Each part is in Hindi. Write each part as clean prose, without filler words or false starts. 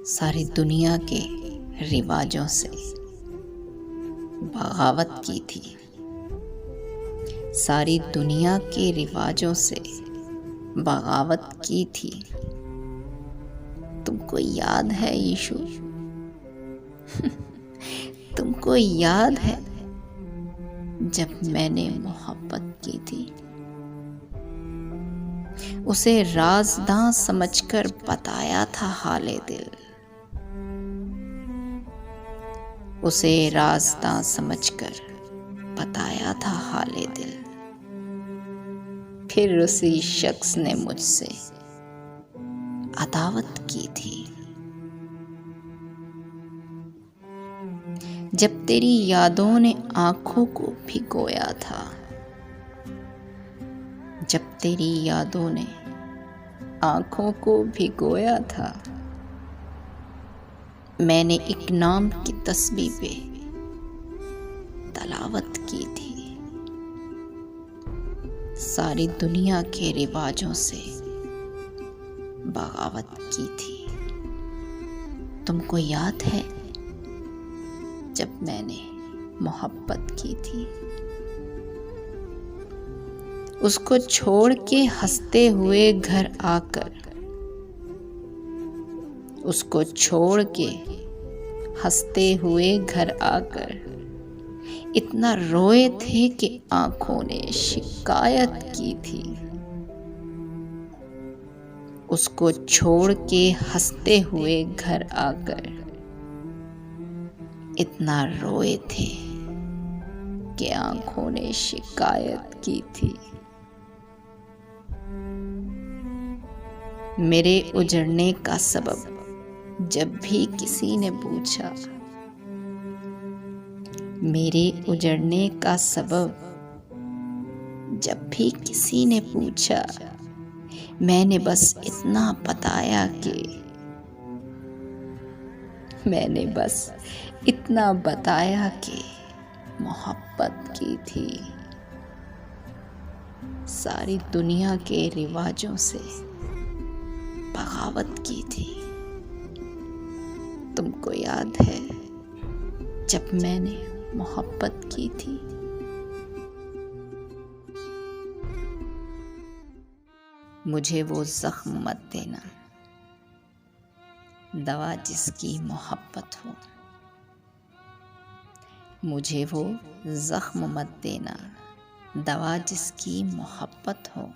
सारी दुनिया के रिवाजों से बगावत की थी। सारी दुनिया के रिवाजों से बगावत की थी। तुमको याद है यीशु? तुमको याद है जब मैंने मोहब्बत की थी? उसे राज़दां समझकर बताया था हाले दिल। उसे राज़दां समझकर बताया था हाले दिल। फिर उसी शख्स ने मुझसे अदावत की थी। जब तेरी यादों ने आंखों को भिगोया था, जब तेरी यादों ने आंखों को भिगोया था, मैंने एक नाम की तस्बीह पे तलावत की थी। सारी दुनिया के रिवाजों से बगावत की थी। तुमको याद है जब मैंने मोहब्बत की थी? उसको छोड़ के हंसते हुए घर आकर, उसको छोड़ के हंसते हुए घर आकर इतना रोए थे कि आंखों ने शिकायत की थी। उसको छोड़ के हंसते हुए घर आकर इतना रोए थे कि आंखों ने शिकायत की थी। मेरे उजड़ने का सबब जब भी किसी ने पूछा, मेरे उजड़ने का सबब जब भी किसी ने पूछा, मैंने बस इतना बताया कि मैंने बस इतना बताया कि मोहब्बत की थी। सारी दुनिया के रिवाजों से बगावत की थी। तुमको याद है जब मैंने मोहब्बत की थी? मुझे वो जख्म मत देना, दवा जिसकी मोहब्बत हो। मुझे वो जख्म मत देना, दवा जिसकी मोहब्बत हो।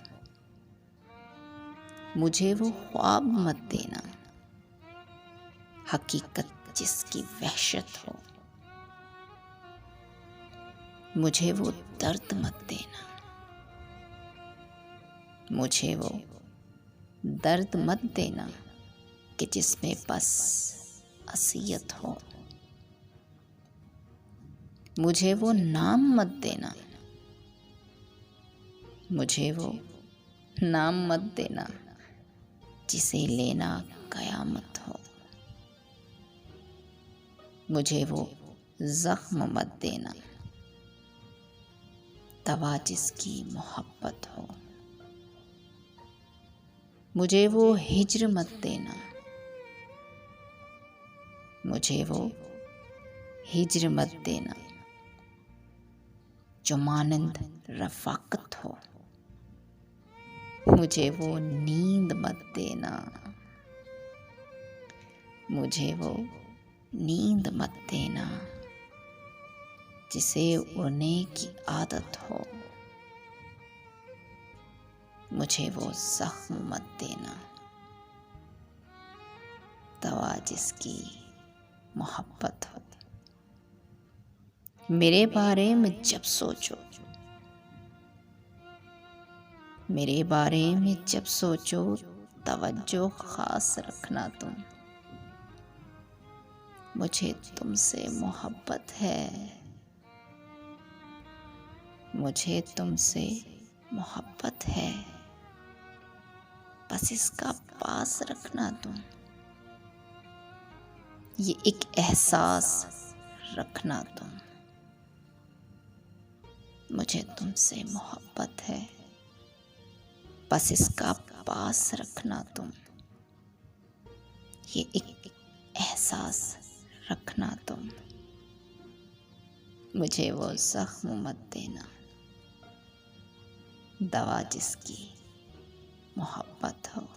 मुझे वो ख्वाब मत देना, हकीकत जिसकी वहशत हो। मुझे वो दर्द मत देना, मुझे वो दर्द मत देना कि जिसमें बस असियत हो। मुझे वो नाम मत देना, मुझे वो नाम मत देना जिसे लेना कयामत हो। मुझे वो जख्म मत देना, दवा जिसकी मोहब्बत हो। मुझे वो हिज्र मत देना, मुझे वो हिज्र मत देना जो मानंद रफ़ाकत हो। मुझे वो नींद मत देना, मुझे वो नींद मत देना जिसे उड़ने की आदत हो। मुझे वो जख्म मत देना, दवा जिसकी मोहब्बत हो। मेरे बारे में जब सोचो, मेरे बारे में जब सोचो, तवज्जो खास रखना तुम। मुझे तुमसे मोहब्बत है, मुझे तुमसे मोहब्बत है, बस इसका पास रखना तुम। ये एक एहसास रखना तुम। मुझे तुमसे मोहब्बत है, बस इसका पास रखना तुम। ये एक एहसास रखना तुम, मुझे वो जख्म मत देना, दवा जिसकी मोहब्बत हो।